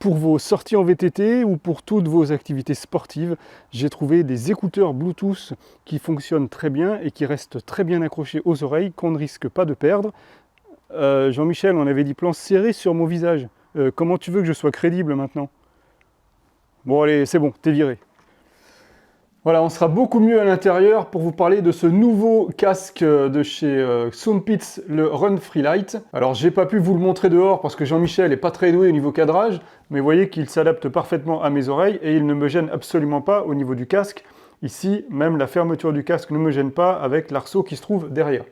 Pour vos sorties en VTT ou pour toutes vos activités sportives, j'ai trouvé des écouteurs Bluetooth qui fonctionnent très bien et qui restent très bien accrochés aux oreilles, qu'on ne risque pas de perdre. Jean-Michel, on avait dit plan serré sur mon visage. Comment tu veux que je sois crédible maintenant? Bon allez, c'est bon, t'es viré. Voilà, on sera beaucoup mieux à l'intérieur pour vous parler de ce nouveau casque de chez Soundpeats, le Run Freelite. Alors, j'ai pas pu vous le montrer dehors parce que Jean-Michel est pas très doué au niveau cadrage, mais vous voyez qu'il s'adapte parfaitement à mes oreilles et il ne me gêne absolument pas au niveau du casque. Ici, même la fermeture du casque ne me gêne pas avec l'arceau qui se trouve derrière.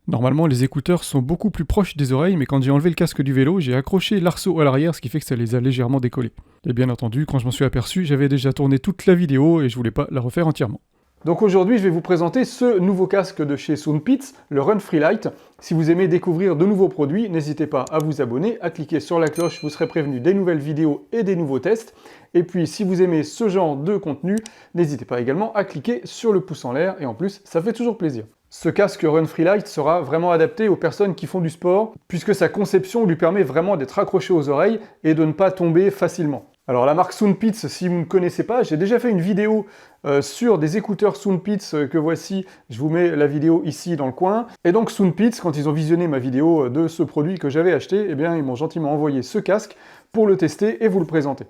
Normalement, les écouteurs sont beaucoup plus proches des oreilles, mais quand j'ai enlevé le casque du vélo, j'ai accroché l'arceau à l'arrière, ce qui fait que ça les a légèrement décollés. Et bien entendu, quand je m'en suis aperçu, j'avais déjà tourné toute la vidéo et je voulais pas la refaire entièrement. Donc aujourd'hui, je vais vous présenter ce nouveau casque de chez Soundpeats, le Run Freelite. Si vous aimez découvrir de nouveaux produits, n'hésitez pas à vous abonner, à cliquer sur la cloche, vous serez prévenu des nouvelles vidéos et des nouveaux tests. Et puis, si vous aimez ce genre de contenu, n'hésitez pas également à cliquer sur le pouce en l'air, et en plus, ça fait toujours plaisir. Ce casque Run Freelite sera vraiment adapté aux personnes qui font du sport, puisque sa conception lui permet vraiment d'être accroché aux oreilles et de ne pas tomber facilement. Alors la marque Soundpeats, si vous ne connaissez pas, j'ai déjà fait une vidéo sur des écouteurs Soundpeats que voici, je vous mets la vidéo ici dans le coin. Et donc Soundpeats, quand ils ont visionné ma vidéo de ce produit que j'avais acheté, eh bien ils m'ont gentiment envoyé ce casque pour le tester et vous le présenter.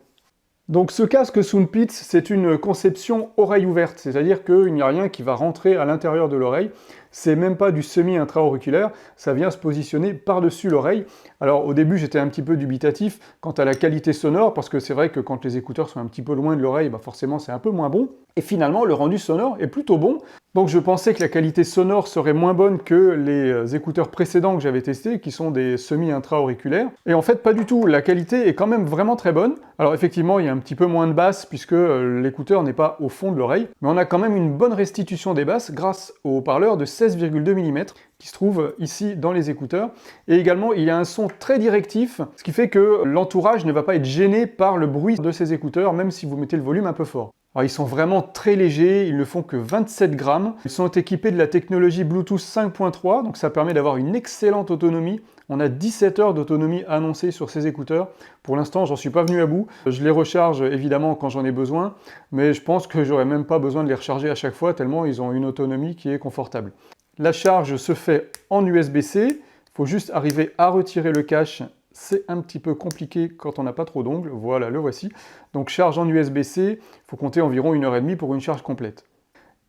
Donc ce casque Soundpeats, c'est une conception oreille ouverte, c'est-à-dire qu'il n'y a rien qui va rentrer à l'intérieur de l'oreille, c'est même pas du semi-intra-auriculaire, ça vient se positionner par-dessus l'oreille. Alors au début j'étais un petit peu dubitatif quant à la qualité sonore, parce que c'est vrai que quand les écouteurs sont un petit peu loin de l'oreille, bah forcément c'est un peu moins bon. Et finalement le rendu sonore est plutôt bon, donc je pensais que la qualité sonore serait moins bonne que les écouteurs précédents que j'avais testés, qui sont des semi-intra-auriculaires. Et en fait pas du tout, la qualité est quand même vraiment très bonne. Alors effectivement il y a un petit peu moins de basse puisque l'écouteur n'est pas au fond de l'oreille, mais on a quand même une bonne restitution des basses grâce au haut-parleur de 16,2 mm qui se trouve ici dans les écouteurs. Et également il y a un son très directif, ce qui fait que l'entourage ne va pas être gêné par le bruit de ces écouteurs, même si vous mettez le volume un peu fort. Alors, ils sont vraiment très légers, ils ne font que 27 grammes. Ils sont équipés de la technologie Bluetooth 5.3, donc ça permet d'avoir une excellente autonomie. On a 17 heures d'autonomie annoncée sur ces écouteurs. Pour l'instant, j'en suis pas venu à bout. Je les recharge évidemment quand j'en ai besoin, mais je pense que j'aurais même pas besoin de les recharger à chaque fois, tellement ils ont une autonomie qui est confortable. La charge se fait en USB-C. Il faut juste arriver à retirer le cache. C'est un petit peu compliqué quand on n'a pas trop d'ongles. Voilà, le voici. Donc charge en USB-C, il faut compter environ 1h30 pour une charge complète.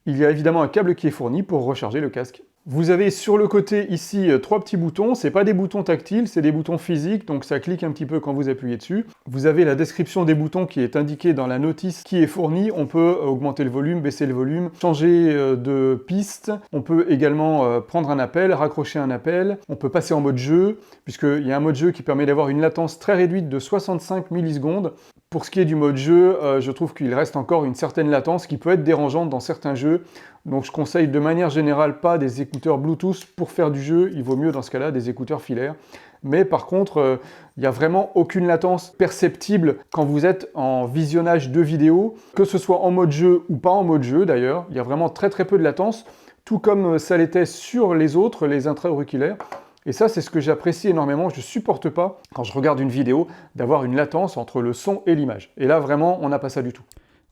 Il y a évidemment un câble qui est fourni pour recharger le casque. Vous avez sur le côté ici 3 petits boutons, c'est pas des boutons tactiles, c'est des boutons physiques, donc ça clique un petit peu quand vous appuyez dessus. Vous avez la description des boutons qui est indiquée dans la notice qui est fournie. On peut augmenter le volume, baisser le volume, changer de piste. On peut également prendre un appel, raccrocher un appel. On peut passer en mode jeu, puisqu'il y a un mode jeu qui permet d'avoir une latence très réduite de 65 millisecondes. Pour ce qui est du mode jeu, je trouve qu'il reste encore une certaine latence qui peut être dérangeante dans certains jeux. Donc je conseille de manière générale pas des écouteurs Bluetooth pour faire du jeu, il vaut mieux dans ce cas-là des écouteurs filaires. Mais par contre, il n'y a vraiment aucune latence perceptible quand vous êtes en visionnage de vidéo, que ce soit en mode jeu ou pas en mode jeu d'ailleurs, il y a vraiment très peu de latence, tout comme ça l'était sur les autres, les intra-auriculaires. Et ça, c'est ce que j'apprécie énormément, je supporte pas, quand je regarde une vidéo, d'avoir une latence entre le son et l'image. Et là, vraiment, on n'a pas ça du tout.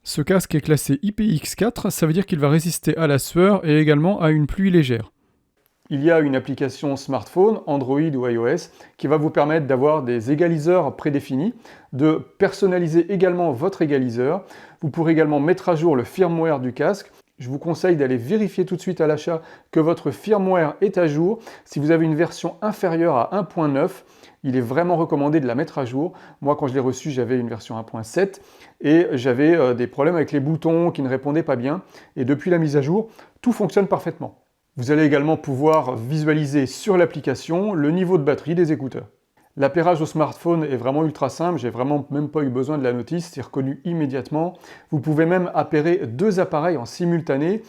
Ce casque est classé IPX4, ça veut dire qu'il va résister à la sueur et également à une pluie légère. Il y a une application smartphone, Android ou iOS, qui va vous permettre d'avoir des égaliseurs prédéfinis, de personnaliser également votre égaliseur. Vous pourrez également mettre à jour le firmware du casque. Je vous conseille d'aller vérifier tout de suite à l'achat que votre firmware est à jour. Si vous avez une version inférieure à 1.9, il est vraiment recommandé de la mettre à jour. Moi, quand je l'ai reçu, j'avais une version 1.7 et j'avais des problèmes avec les boutons qui ne répondaient pas bien. Et depuis la mise à jour, tout fonctionne parfaitement. Vous allez également pouvoir visualiser sur l'application le niveau de batterie des écouteurs. L'appairage au smartphone est vraiment ultra simple, j'ai vraiment même pas eu besoin de la notice, c'est reconnu immédiatement. Vous pouvez même appairer 2 appareils en simultané,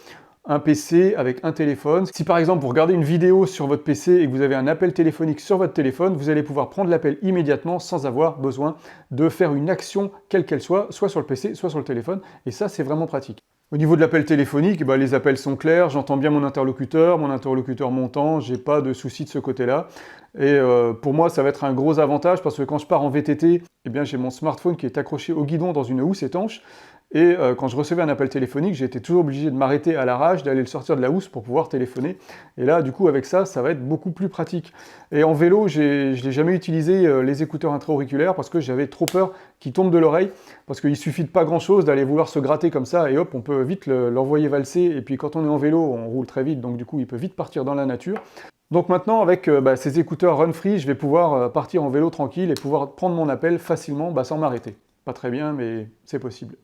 un PC avec un téléphone. Si par exemple vous regardez une vidéo sur votre PC et que vous avez un appel téléphonique sur votre téléphone, vous allez pouvoir prendre l'appel immédiatement sans avoir besoin de faire une action quelle qu'elle soit sur le PC, soit sur le téléphone, et ça c'est vraiment pratique. Au niveau de l'appel téléphonique, eh ben, les appels sont clairs, j'entends bien mon interlocuteur m'entend, j'ai pas de soucis de ce côté-là. Et pour moi, ça va être un gros avantage parce que quand je pars en VTT, eh bien, j'ai mon smartphone qui est accroché au guidon dans une housse étanche. Et quand je recevais un appel téléphonique, j'étais toujours obligé de m'arrêter à l'arrache, d'aller le sortir de la housse pour pouvoir téléphoner. Et là, du coup, avec ça, ça va être beaucoup plus pratique. Et en vélo, je n'ai jamais utilisé les écouteurs intra-auriculaires parce que j'avais trop peur qu'ils tombent de l'oreille. Parce qu'il suffit de pas grand-chose d'aller vouloir se gratter comme ça et hop, on peut vite l'envoyer valser. Et puis quand on est en vélo, on roule très vite, donc du coup, il peut vite partir dans la nature. Donc maintenant, avec ces écouteurs Run Free, je vais pouvoir partir en vélo tranquille et pouvoir prendre mon appel facilement sans m'arrêter. Pas très bien, mais c'est possible.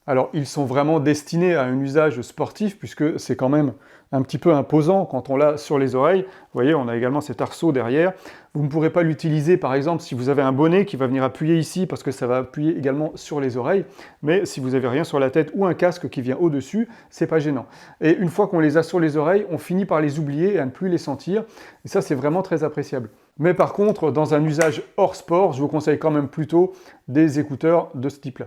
Alors, ils sont vraiment destinés à un usage sportif, puisque c'est quand même un petit peu imposant quand on l'a sur les oreilles. Vous voyez, on a également cet arceau derrière. Vous ne pourrez pas l'utiliser, par exemple, si vous avez un bonnet qui va venir appuyer ici, parce que ça va appuyer également sur les oreilles. Mais si vous n'avez rien sur la tête ou un casque qui vient au-dessus, c'est pas gênant. Et une fois qu'on les a sur les oreilles, on finit par les oublier et à ne plus les sentir. Et ça, c'est vraiment très appréciable. Mais par contre, dans un usage hors sport, je vous conseille quand même plutôt des écouteurs de ce type-là.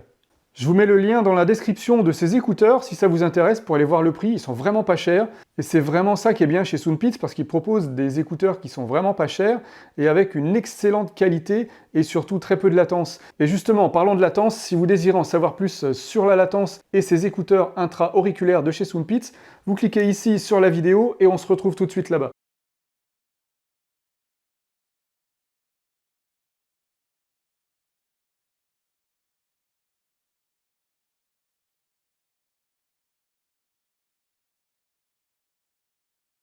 Je vous mets le lien dans la description de ces écouteurs si ça vous intéresse pour aller voir le prix, ils sont vraiment pas chers. Et c'est vraiment ça qui est bien chez Soundpeats parce qu'ils proposent des écouteurs qui sont vraiment pas chers et avec une excellente qualité et surtout très peu de latence. Et justement, en parlant de latence, si vous désirez en savoir plus sur la latence et ces écouteurs intra-auriculaires de chez Soundpeats, vous cliquez ici sur la vidéo et on se retrouve tout de suite là-bas.